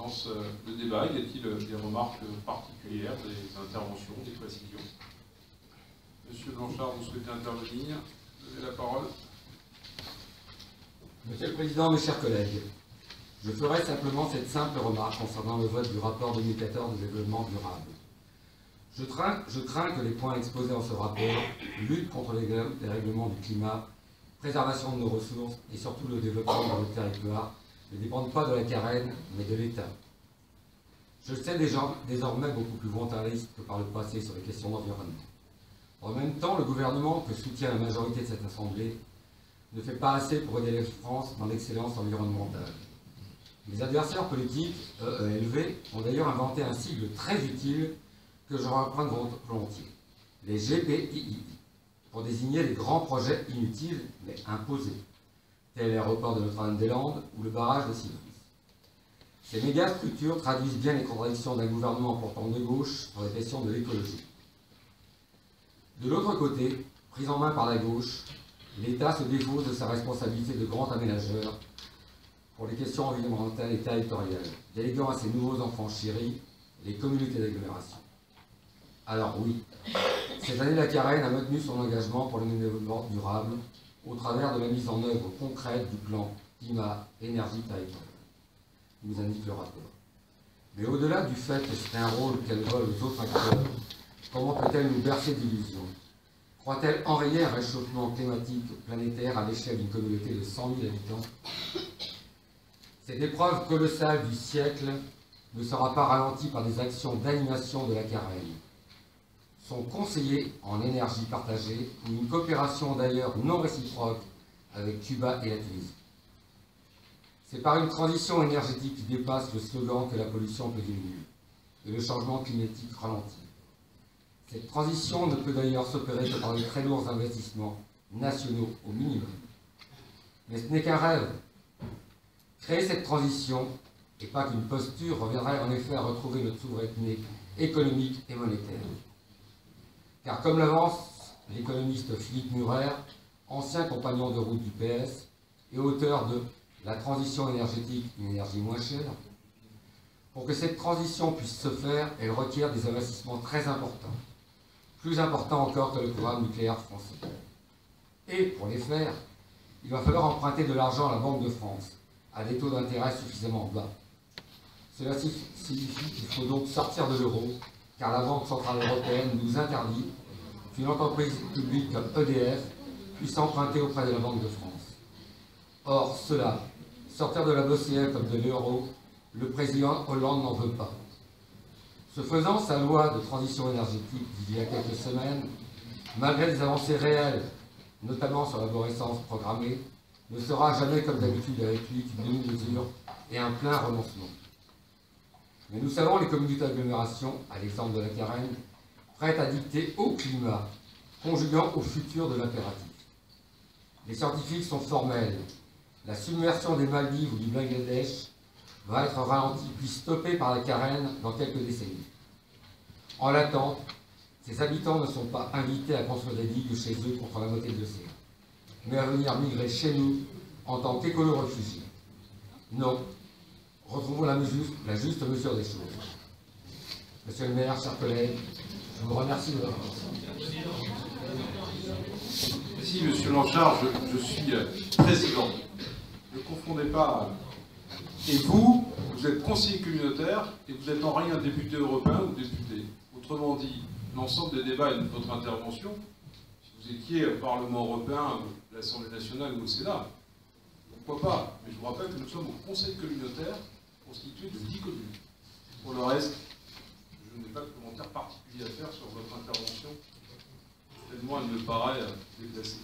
lance le débat. Y a-t-il des remarques particulières, des interventions, des précisions? Monsieur Blanchard, vous souhaitez intervenir? Vous avez la parole. Monsieur le Président, mes chers collègues, je ferai simplement cette simple remarque concernant le vote du rapport 2014 de développement durable. Je crains que les points exposés dans ce rapport, lutte contre les dérèglements du climat, préservation de nos ressources et surtout le développement de notre territoire, ne dépendent pas de la Carène, mais de l'État. Je sais désormais beaucoup plus volontariste que par le passé sur les questions d'environnement. En même temps, le gouvernement, que soutient la majorité de cette Assemblée, ne fait pas assez pour aider la France dans l'excellence environnementale. Les adversaires politiques, EELV, ont d'ailleurs inventé un sigle très utile que je emprunte volontiers, les GPII, pour désigner les grands projets inutiles mais imposés, tels l'aéroport de Notre-Dame-des-Landes ou le barrage de Sivry. Ces méga-structures traduisent bien les contradictions d'un gouvernement pourtant de gauche sur les questions de l'écologie. De l'autre côté, pris en main par la gauche, l'État se défausse de sa responsabilité de grand aménageur pour les questions environnementales et territoriales, déléguant à ses nouveaux enfants chéris les communautés d'agglomération. Alors oui, cette année, la Carène a maintenu son engagement pour le développement durable au travers de la mise en œuvre concrète du plan climat-énergie-territoire, nous indique le rapport. Mais au-delà du fait que c'est un rôle qu'elle vole aux autres acteurs, comment peut-elle nous bercer d'illusions? Croit-elle enrayer un réchauffement climatique planétaire à l'échelle d'une communauté de 100 000 habitants? Cette épreuve colossale du siècle ne sera pas ralentie par des actions d'animation de la Carène. Son conseiller en énergie partagée ou une coopération d'ailleurs non réciproque avec Cuba et la Tunisie. C'est par une transition énergétique qui dépasse le slogan que la pollution peut diminuer et le changement climatique ralentit. Cette transition ne peut d'ailleurs s'opérer que par de très lourds investissements nationaux au minimum. Mais ce n'est qu'un rêve. Créer cette transition, et pas qu'une posture, reviendrait en effet à retrouver notre souveraineté économique et monétaire. Car comme l'avance l'économiste Philippe Murer, ancien compagnon de route du PS et auteur de La transition énergétique, une énergie moins chère, pour que cette transition puisse se faire, elle requiert des investissements très importants, plus importants encore que le programme nucléaire français. Et pour les faire, il va falloir emprunter de l'argent à la Banque de France, à des taux d'intérêt suffisamment bas. Cela signifie qu'il faut donc sortir de l'euro, car la Banque centrale européenne nous interdit qu'une entreprise publique comme EDF puisse emprunter auprès de la Banque de France. Or, cela, sortir de la BCE comme de l'euro, le président Hollande n'en veut pas. Ce faisant, sa loi de transition énergétique d'il y a quelques semaines, malgré des avancées réelles, notamment sur l'arborescence programmée, ne sera jamais comme d'habitude avec lui qu'une demi-mesure et un plein renoncement. Mais nous savons les communautés d'agglomération, à l'exemple de la Carène, prêtes à dicter au climat, conjuguant au futur de l'impératif. Les scientifiques sont formels. La submersion des Maldives ou du Bangladesh va être ralentie puis stoppée par la Carène dans quelques décennies. En l'attente, ses habitants ne sont pas invités à construire des digues chez eux contre la montée de l'océan, mais à venir migrer chez nous en tant qu'écolo-réfugiés. Non, retrouvons la juste mesure des choses. Monsieur le maire, chers collègues, je vous remercie de votre attention. Merci, monsieur Blanchard, je suis président. Ne confondez pas. Et vous êtes conseiller communautaire et vous êtes en rien député européen ou député. Autrement dit, l'ensemble des débats et de votre intervention, si vous étiez au Parlement européen, à l'Assemblée nationale ou au Sénat, pourquoi pas? Mais je vous rappelle que nous sommes au conseil communautaire constitué de 10 communes. Pour le reste, je n'ai pas de commentaire particulier à faire sur votre intervention. Tellement elle me paraît déplacée.